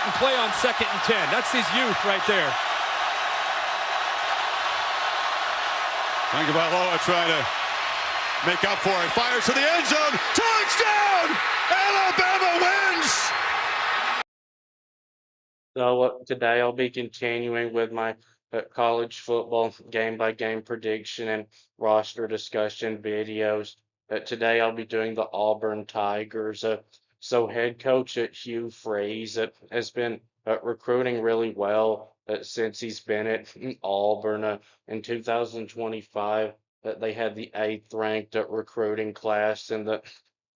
and play on 2nd and 10. That's his youth right there. Tagovailoa trying to make up for it. Fires to the end zone. Touchdown! Alabama wins! So today I'll be continuing with my college football game-by-game prediction and roster discussion videos. Today I'll be doing the Auburn Tigers. So head coach Hugh Freeze has been recruiting really well since he's been at Auburn. In 2025, they had the 8th ranked recruiting class in the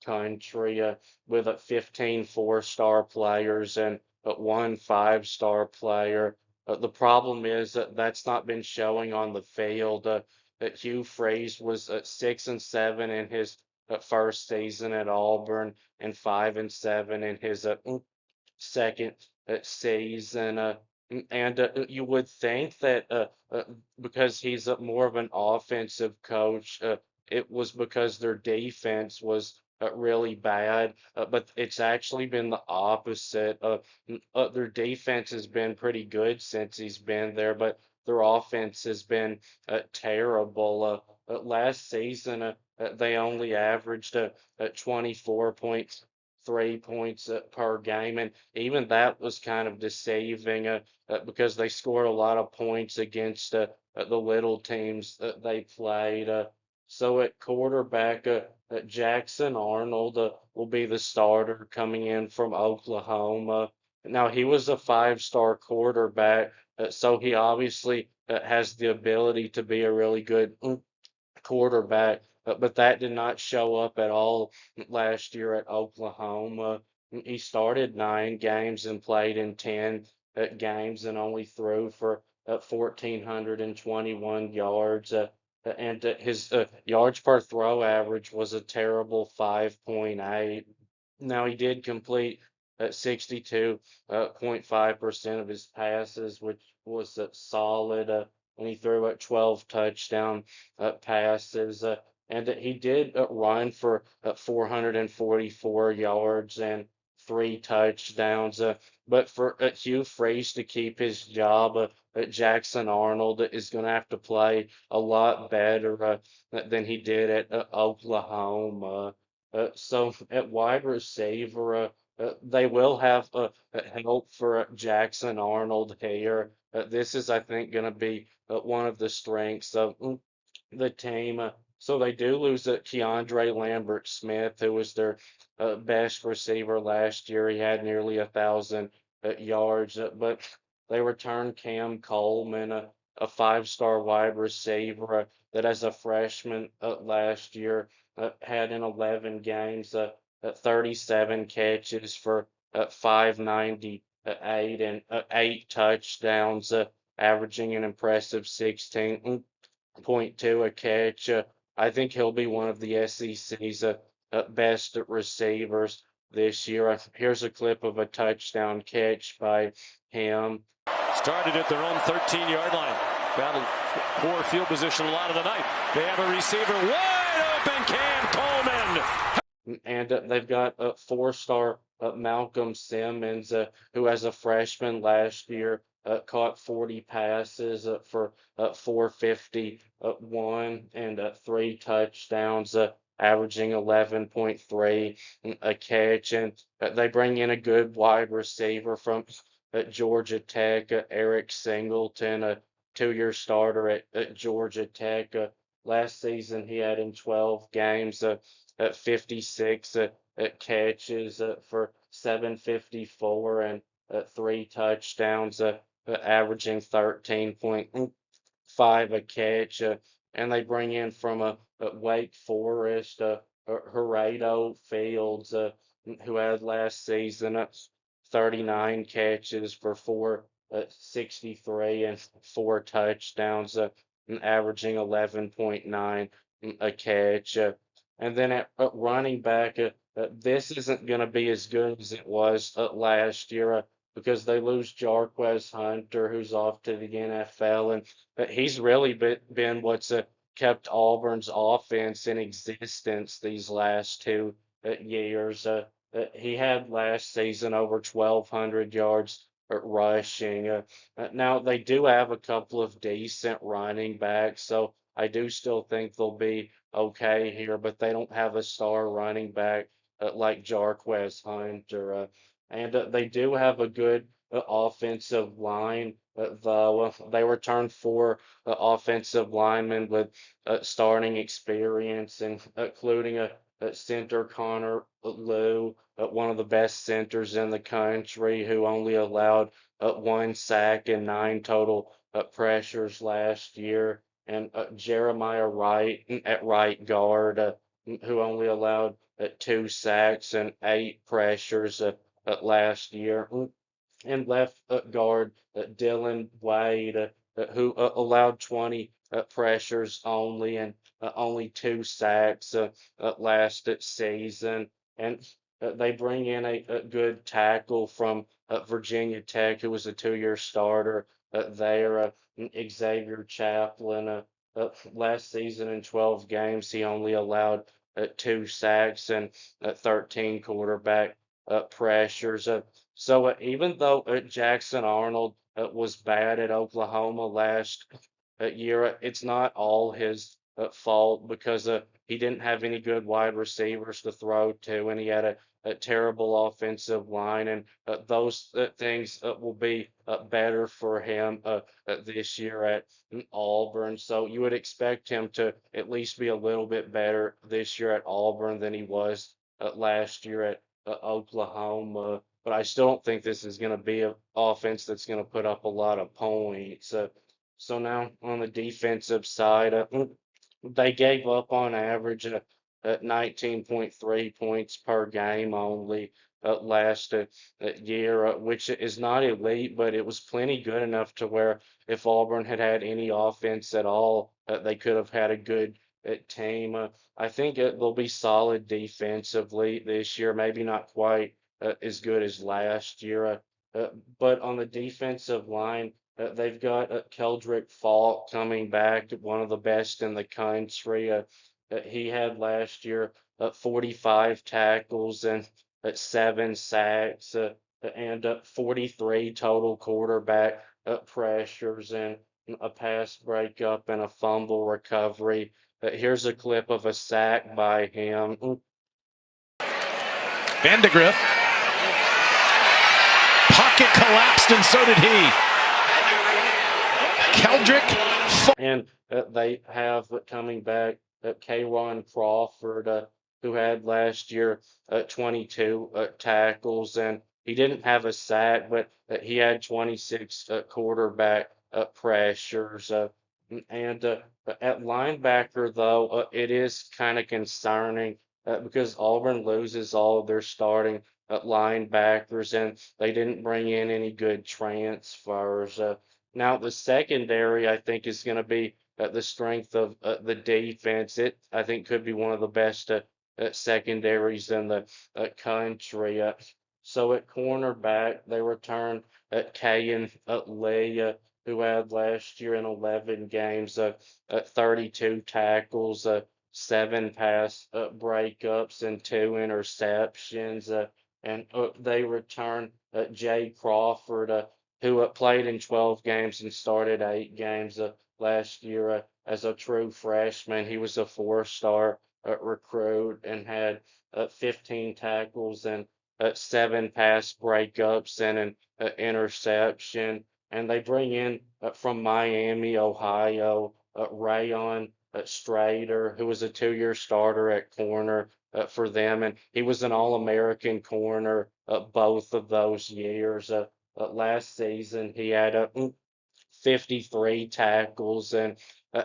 country with 15 4-star players and one 5-star player. The problem is that that's not been showing on the field. That Hugh Freeze was 6-7 in his first season at Auburn and 5-7 in his second season. And you would think that because he's more of an offensive coach, it was because their defense was really bad, but it's actually been the opposite. Their defense has been pretty good since he's been there, but their offense has been terrible. Last season, they only averaged 24.3 points per game, and even that was kind of deceiving because they scored a lot of points against the little teams that they played. So at quarterback, Jackson Arnold will be the starter coming in from Oklahoma. Now, he was a 5-star quarterback, so he obviously has the ability to be a really good quarterback, but that did not show up at all last year at Oklahoma. He started 9 games and played in 10 games and only threw for 1,421 yards. And his yards per throw average was a terrible 5.8. Now, he did complete 62.5% of his passes, which was solid. And he threw 12 touchdown passes. And he did run for 444 yards and 3 touchdowns. But for Hugh Freeze to keep his job, Jackson Arnold is going to have to play a lot better than he did at Oklahoma. So at wide receiver, they will have help for Jackson Arnold here. This is, I think, going to be one of the strengths of the team. So they do lose Keandre Lambert Smith, who was their best receiver last year. He had nearly 1,000 yards, but they returned Cam Coleman, a 5-star wide receiver that as a freshman last year had in 11 games 37 catches for 598 and 8 touchdowns, averaging an impressive 16.2 a catch. I think he'll be one of the SEC's best receivers this year. Here's a clip of a touchdown catch by him. Started at their own 13-yard line. Battled poor field position a lot of the night. They have a receiver wide open, Cam Coleman. And they've got a 4-star Malcolm Simmons, who as a freshman last year caught 40 passes for 451 and 3 touchdowns, averaging 11.3 a catch. And they bring in a good wide receiver from Georgia Tech, Eric Singleton, a 2-year starter at Georgia Tech. Last season, he had in 12 games 56 catches for 754 and 3 touchdowns, averaging 13.5 a catch. And they bring in from Wake Forest, Gerardo Fields, who had last season 39 catches for 463 and 4 touchdowns, averaging 11.9 a catch. And then at running back, this isn't going to be as good as it was last year because they lose Jarquez Hunter, who's off to the NFL, and he's really been what's kept Auburn's offense in existence these last 2 years. He had last season over 1,200 yards rushing. Now, they do have a couple of decent running backs, so I do still think they'll be okay here, but they don't have a star running back like Jarquez Hunter. And they do have a good offensive line, though. They returned four offensive linemen with starting experience, including a center Connor Lew, one of the best centers in the country, who only allowed one sack and nine total pressures last year, and Jeremiah Wright at right guard, who only allowed two sacks and eight pressures last year, and left guard Dylan Wade, who allowed 20 pressures only and only two sacks last season. And they bring in a good tackle from Virginia Tech, who was a 2-year starter there, Xavier Chaplin. Last season in 12 games, he only allowed two sacks and 13 quarterback pressures. So even though Jackson Arnold was bad at Oklahoma last year, it's not all his fault, because he didn't have any good wide receivers to throw to, and he had a terrible offensive line, and those things will be better for him this year at Auburn. So you would expect him to at least be a little bit better this year at Auburn than he was last year at Oklahoma. But I still don't think this is going to be an offense that's going to put up a lot of points. So now on the defensive side, they gave up on average at 19.3 points per game only last year, which is not elite, but it was plenty good enough to where if Auburn had had any offense at all, they could have had a good team. I think they'll be solid defensively this year, maybe not quite as good as last year. But on the defensive line, they've got Keldrick Falk coming back, one of the best in the country. He had last year 45 tackles and 7 sacks, and 43 total quarterback pressures, and a pass breakup and a fumble recovery. Here's a clip of a sack by him. Vandegrift. Pocket collapsed, and so did he. Keldrick. And they have coming back K'Ron Crawford, who had last year 22 tackles, and he didn't have a sack, but he had 26 quarterback pressures. And at linebacker, though, it is kind of concerning because Auburn loses all of their starting linebackers, and they didn't bring in any good transfers. Now, the secondary, I think, is going to be the strength of the defense. It, I think, could be one of the best secondaries in the country. So at cornerback, they return Kayan Lee, who had last year in 11 games 32 tackles, 7 pass breakups, and 2 interceptions. And they return Jay Crawford, who played in 12 games and started 8 games last year as a true freshman. He was a 4-star recruit and had 15 tackles and 7 pass breakups and an interception. And they bring in from Miami, Ohio, Rayon Strader, who was a 2-year starter at corner for them, and he was an All-American corner both of those years. Last season, he had 53 tackles and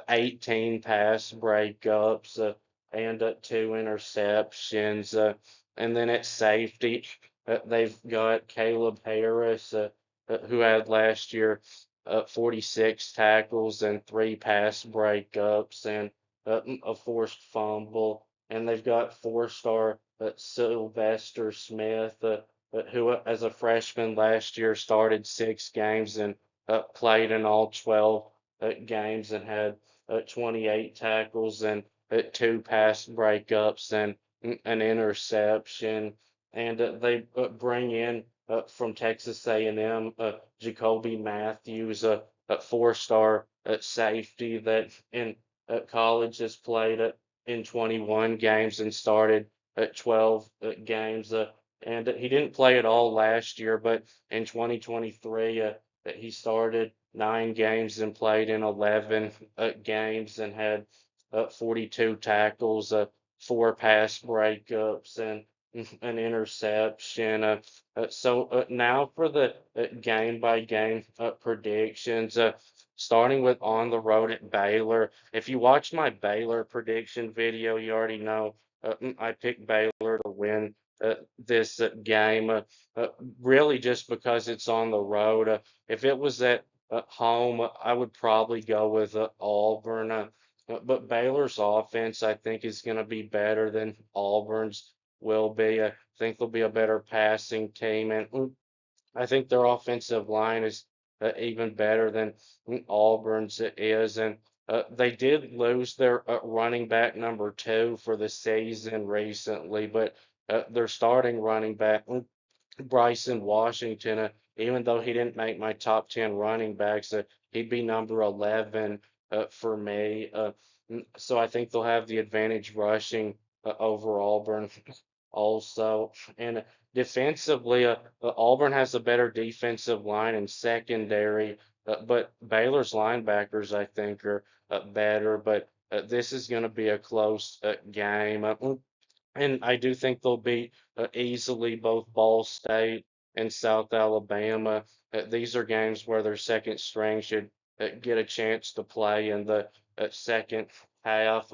18 pass breakups and 2 interceptions. And then at safety, they've got Caleb Harris, who had last year 46 tackles and 3 pass breakups and a forced fumble. And they've got 4-star Sylvester Smith, who, as a freshman last year, started 6 games and played in all 12 games and had 28 tackles and 2 pass breakups and an interception. and they bring in from Texas A&M Jacoby Matthews, a four-star safety that in college has played in 21 games and started 12 games. And he didn't play at all last year, but in 2023, he started 9 games and played in 11 games and had 42 tackles, 4 pass breakups, and an interception. So now for the game by game predictions. Starting with on the road at Baylor. If you watch my Baylor prediction video, you already know I picked Baylor to win this game. Uh, Really, just because it's on the road. If it was at home, I would probably go with Auburn. But Baylor's offense, I think, is going to be better than Auburn's will be. I think they'll be a better passing team, and I think their offensive line is even better than Auburn's is. And they did lose their running back number 2 for the season recently, but their starting running back, Bryson Washington, even though he didn't make my top 10 running backs, he'd be number 11 for me. So I think they'll have the advantage rushing over Auburn also. And defensively, Auburn has a better defensive line and secondary, but Baylor's linebackers, I think, are better. But this is going to be a close game. And I do think they'll beat easily both Ball State and South Alabama. These are games where their second string should get a chance to play in the second half.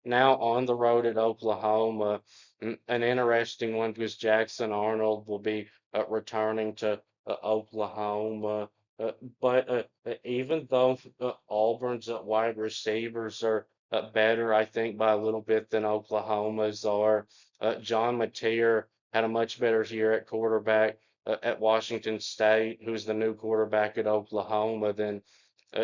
Now on the road at Oklahoma, an interesting one because Jackson Arnold will be returning to Oklahoma. Uh, but even though Auburn's wide receivers are better, I think, by a little bit than Oklahoma's are. John Mateer had a much better year at quarterback at Washington State, who's the new quarterback at Oklahoma, than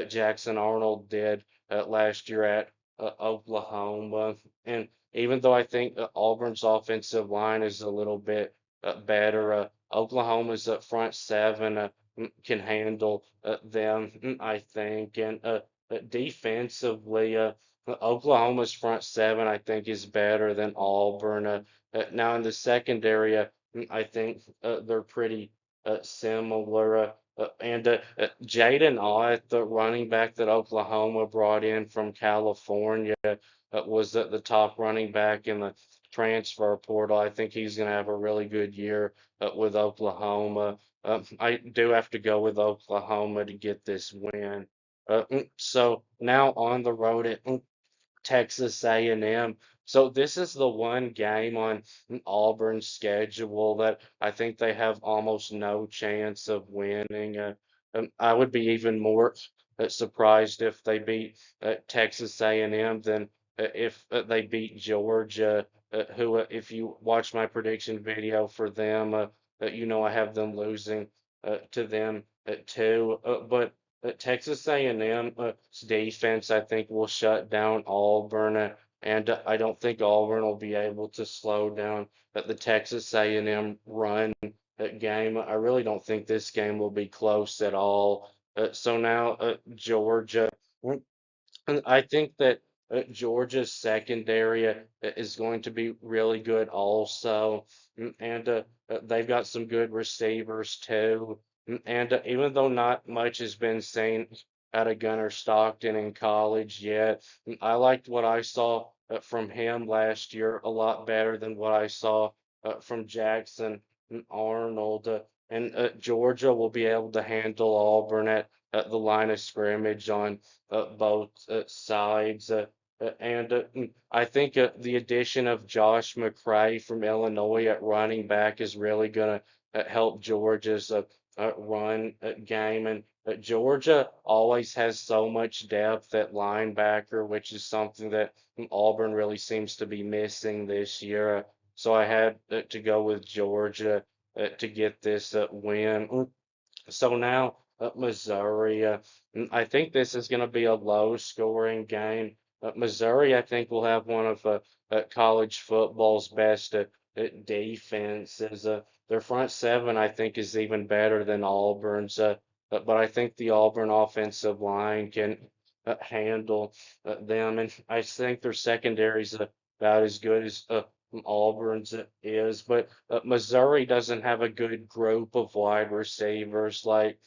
Jackson Arnold did last year at Oklahoma. And even though I think Auburn's offensive line is a little bit better, Oklahoma's front seven can handle them, I think. And defensively, Oklahoma's front seven, I think, is better than Auburn. Now in the secondary, I think they're pretty similar. And Jaden Ott, the running back that Oklahoma brought in from California, was the top running back in the transfer portal. I think he's going to have a really good year with Oklahoma. I do have to go with Oklahoma to get this win. So now on the road at Texas A&M. So this is the one game on Auburn's schedule that I think they have almost no chance of winning. I would be even more surprised if they beat Texas A&M than if they beat Georgia, who, if you watch my prediction video for them, you know I have them losing to them too. But Texas A&M's defense, I think, will shut down Auburn, and I don't think Auburn will be able to slow down the Texas A&M run game. I really don't think this game will be close at all. So now Georgia, and I think that Georgia's secondary is going to be really good also. And they've got some good receivers too. And even though not much has been seen out of Gunnar Stockton in college yet, I liked what I saw from him last year a lot better than what I saw from Jackson Arnold. And Georgia will be able to handle Auburn at the line of scrimmage on both sides. And I think the addition of Josh McCray from Illinois at running back is really going to help Georgia's run game. And Georgia always has so much depth at linebacker, which is something that Auburn really seems to be missing this year. So I had to go with Georgia to get this win. So now Missouri, I think this is going to be a low scoring game. Missouri, I think, will have one of college football's best defenses. Their front seven, I think, is even better than Auburn's. But I think the Auburn offensive line can handle them, and I think their secondary is about as good as Auburn's is. But Missouri doesn't have a good group of wide receivers like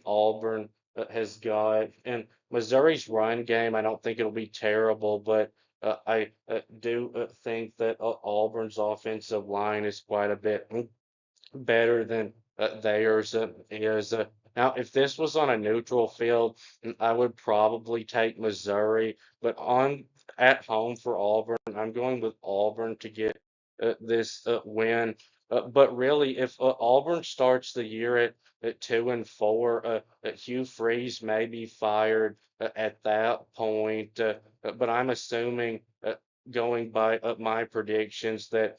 Auburn has got, and Missouri's run game, I don't think it'll be terrible, but I do think that Auburn's offensive line is quite a bit better than theirs is. Now, if this was on a neutral field, I would probably take Missouri, but on at home for Auburn, I'm going with Auburn to get this win. But really, if Auburn starts the year at 2-4, Hugh Freeze may be fired at that point. But I'm assuming, going by my predictions, that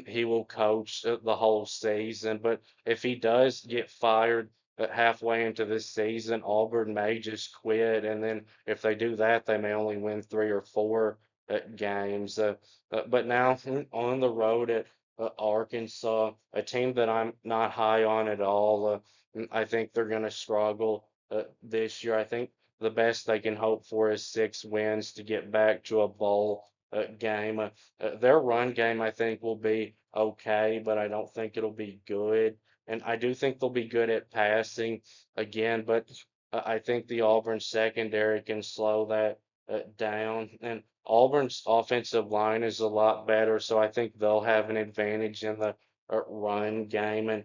he will coach the whole season. But if he does get fired halfway into this season, Auburn may just quit. And then if they do that, they may only win 3 or 4 games. But now on the road at Arkansas, a team that I'm not high on at all. I think they're going to struggle this year. I think the best they can hope for is 6 wins to get back to a bowl game. Their run game, I think, will be okay, but I don't think it'll be good. And I do think they'll be good at passing again, but I think the Auburn secondary can slow that down. And Auburn's offensive line is a lot better, so I think they'll have an advantage in the run game. And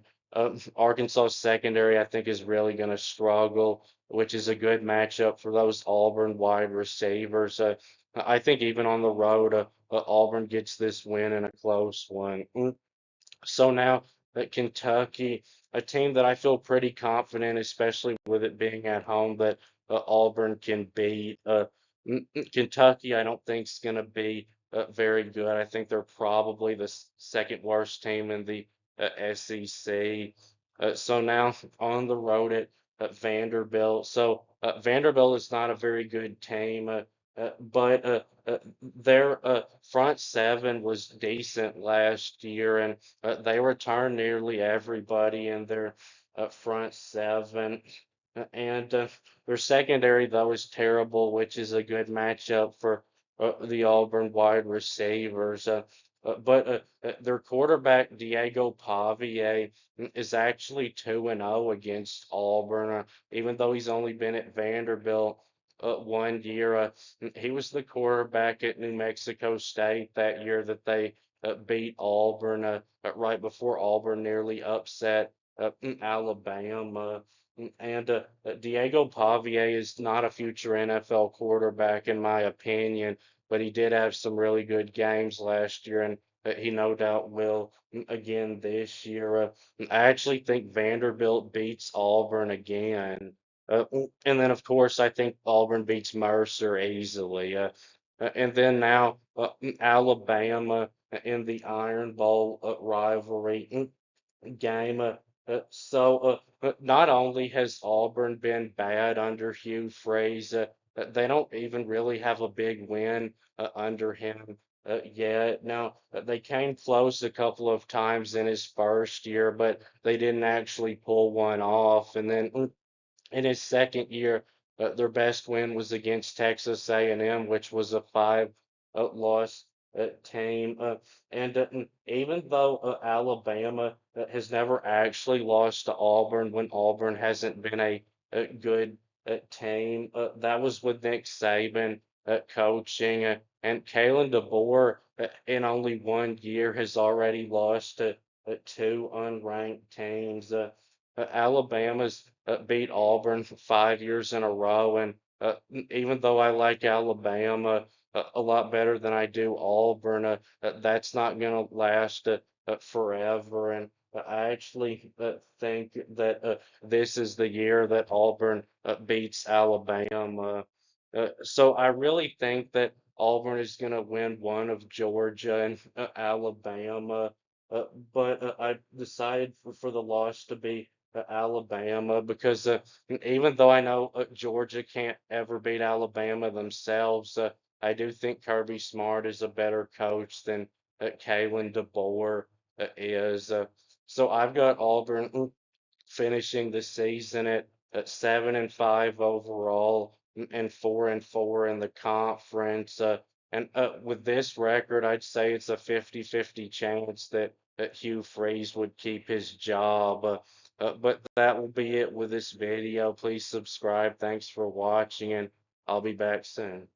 Arkansas secondary, I think, is really going to struggle, which is a good matchup for those Auburn wide receivers. I think even on the road, Auburn gets this win in a close one. So now at Kentucky, a team that I feel pretty confident, especially with it being at home, that Auburn can beat. Kentucky, I don't think is going to be very good. I think they're probably the second worst team in the SEC. So now on the road at Vanderbilt. So Vanderbilt is not a very good team. But their front seven was decent last year, and they returned nearly everybody in their front seven. And their secondary, though, is terrible, which is a good matchup for the Auburn wide receivers. But their quarterback, Diego Pavie, is actually 2-0 against Auburn, even though he's only been at Vanderbilt one year. He was the quarterback at New Mexico State that year that they beat Auburn right before Auburn nearly upset Alabama. And Diego Pavie is not a future NFL quarterback, in my opinion, but he did have some really good games last year, and he no doubt will again this year. I actually think Vanderbilt beats Auburn again. And then, of course, I think Auburn beats Mercer easily. And then now Alabama in the Iron Bowl rivalry game. Not only has Auburn been bad under Hugh Freeze, they don't even really have a big win under him yet. Now, they came close a couple of times in his first year, but they didn't actually pull one off. And then in his second year, their best win was against Texas A&M, which was a 5 loss team. And even though Alabama has never actually lost to Auburn when Auburn hasn't been a good team, that was with Nick Saban coaching. And Kalen DeBoer, in only one year, has already lost to 2 unranked teams. Alabama's beat Auburn 5 years in a row, and even though I like Alabama a lot better than I do Auburn, that's not going to last forever. And I actually think that this is the year that Auburn beats Alabama. So I really think that Auburn is going to win one of Georgia and Alabama. Uh, but I decided for the loss to be Alabama because even though I know Georgia can't ever beat Alabama themselves, I do think Kirby Smart is a better coach than Kalen DeBoer. is. So I've got Auburn finishing the season at 7-5 overall and 4-4 in the conference. And with this record, I'd say it's a 50-50 chance that Hugh Freeze would keep his job. But that will be it with this video. Please subscribe. Thanks for watching, and I'll be back soon.